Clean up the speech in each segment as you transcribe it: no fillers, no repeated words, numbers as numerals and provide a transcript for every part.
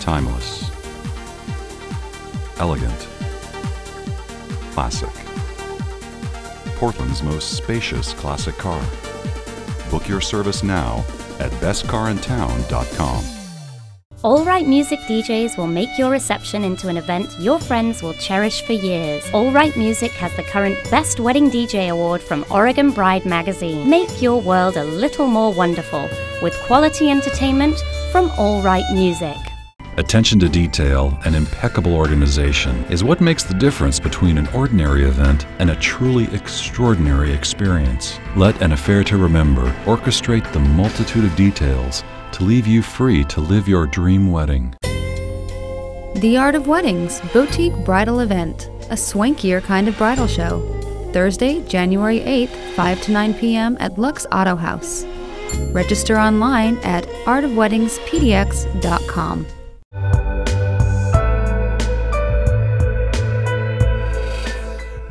Timeless. Elegant. Classic. Portland's most spacious classic car. Book your service now at bestcarintown.com. All Right Music DJs will make your reception into an event your friends will cherish for years. All Right Music has the current Best Wedding DJ Award from Oregon Bride magazine. Make your world a little more wonderful with quality entertainment from All Right Music. Attention to detail and impeccable organization is what makes the difference between an ordinary event and a truly extraordinary experience. Let an affair to remember orchestrate the multitude of details to leave you free to live your dream wedding. The Art of Weddings Boutique Bridal Event, a swankier kind of bridal show. Thursday, January 8th, 5 to 9 p.m. at Lux Auto House. Register online at artofweddingspdx.com.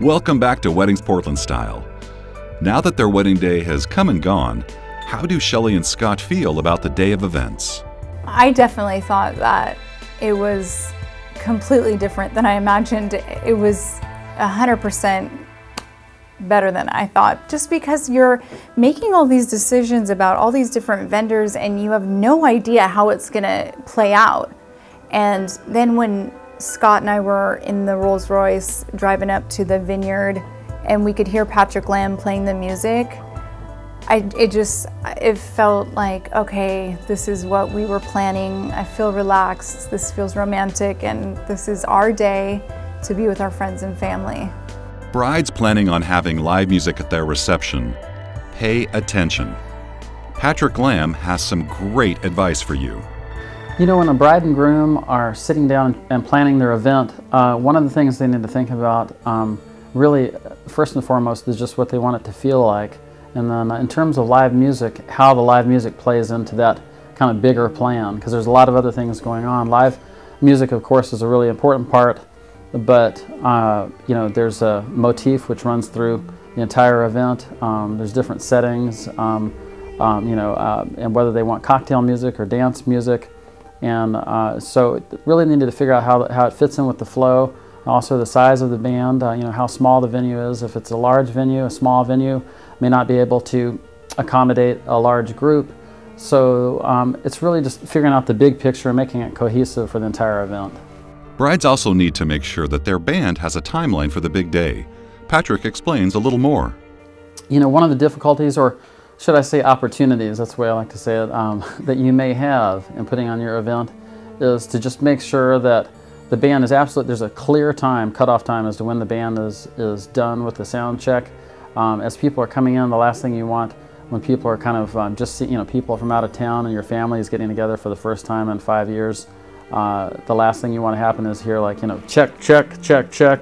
Welcome back to Weddings Portland Style. Now that their wedding day has come and gone, how do Shelley and Scott feel about the day of events? I definitely thought that it was completely different than I imagined. It was 100% better than I thought, just because you're making all these decisions about all these different vendors and you have no idea how it's gonna play out. And then when Scott and I were in the Rolls Royce driving up to the vineyard and we could hear Patrick Lamb playing the music, it felt like, okay, this is what we were planning. I feel relaxed, this feels romantic, and this is our day to be with our friends and family. Brides planning on having live music at their reception, pay attention. Patrick Lamb has some great advice for you. You know, when a bride and groom are sitting down and planning their event, one of the things they need to think about, really, first and foremost, is just what they want it to feel like. And then in terms of live music, how the live music plays into that kind of bigger plan, because there's a lot of other things going on. Live music, of course, is a really important part, but you know, there's a motif which runs through the entire event. There's different settings, you know, and whether they want cocktail music or dance music. And so really needed to figure out how it fits in with the flow. Also the size of the band, you know, how small the venue is. If it's a large venue, a small venue may not be able to accommodate a large group. So it's really just figuring out the big picture and making it cohesive for the entire event. Brides also need to make sure that their band has a timeline for the big day. Patrick explains a little more. You know, one of the difficulties, or should I say opportunities, that's the way I like to say it, that you may have in putting on your event is to just make sure that the band is there's a clear time, cutoff time as to when the band is done with the sound check. As people are coming in, the last thing you want when people are kind of you know, people from out of town and your family is getting together for the first time in 5 years, the last thing you want to happen is hear, like, you know, check, check, check, check.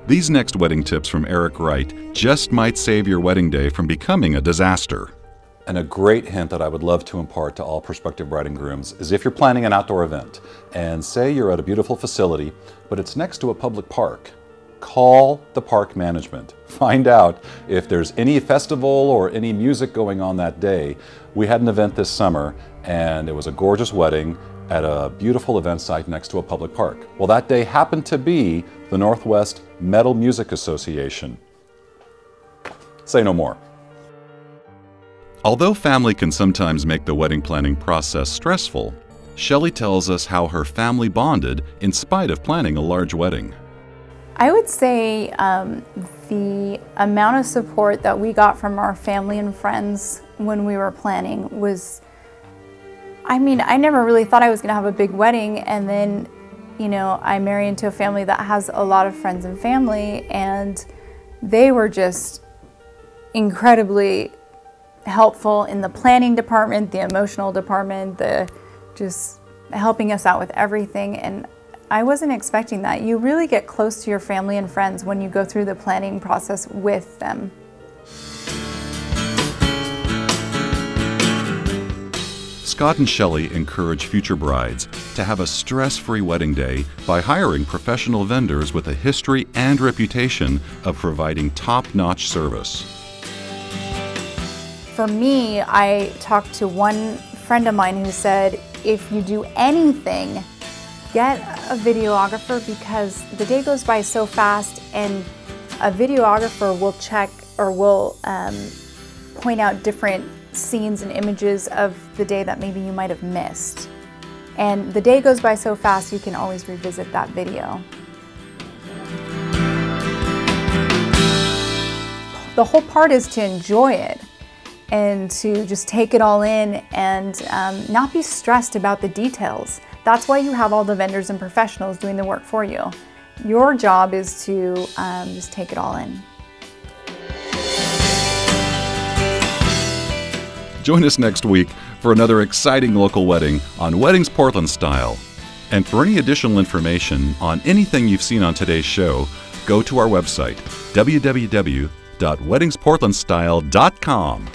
These next wedding tips from Eric Wright just might save your wedding day from becoming a disaster. And a great hint that I would love to impart to all prospective bride and grooms is if you're planning an outdoor event and say you're at a beautiful facility, but it's next to a public park, call the park management. Find out if there's any festival or any music going on that day. We had an event this summer and it was a gorgeous wedding at a beautiful event site next to a public park. Well, that day happened to be the Northwest Metal Music Association. Say no more. Although family can sometimes make the wedding planning process stressful, Shelley tells us how her family bonded in spite of planning a large wedding. I would say the amount of support that we got from our family and friends when we were planning was, I mean, I never really thought I was going to have a big wedding, and then, you know, I marry into a family that has a lot of friends and family, and they were just incredibly helpful in the planning department, the emotional department, just helping us out with everything. And I wasn't expecting that. You really get close to your family and friends when you go through the planning process with them. Scott and Shelley encourage future brides to have a stress-free wedding day by hiring professional vendors with a history and reputation of providing top-notch service. For me, I talked to one friend of mine who said, if you do anything get a videographer because the day goes by so fast, and a videographer will check or will point out different scenes and images of the day that maybe you might have missed. And the day goes by so fast, you can always revisit that video. The whole part is to enjoy it and to just take it all in and not be stressed about the details. That's why you have all the vendors and professionals doing the work for you. Your job is to just take it all in. Join us next week for another exciting local wedding on Weddings Portland Style. And for any additional information on anything you've seen on today's show, go to our website, www.weddingsportlandstyle.com.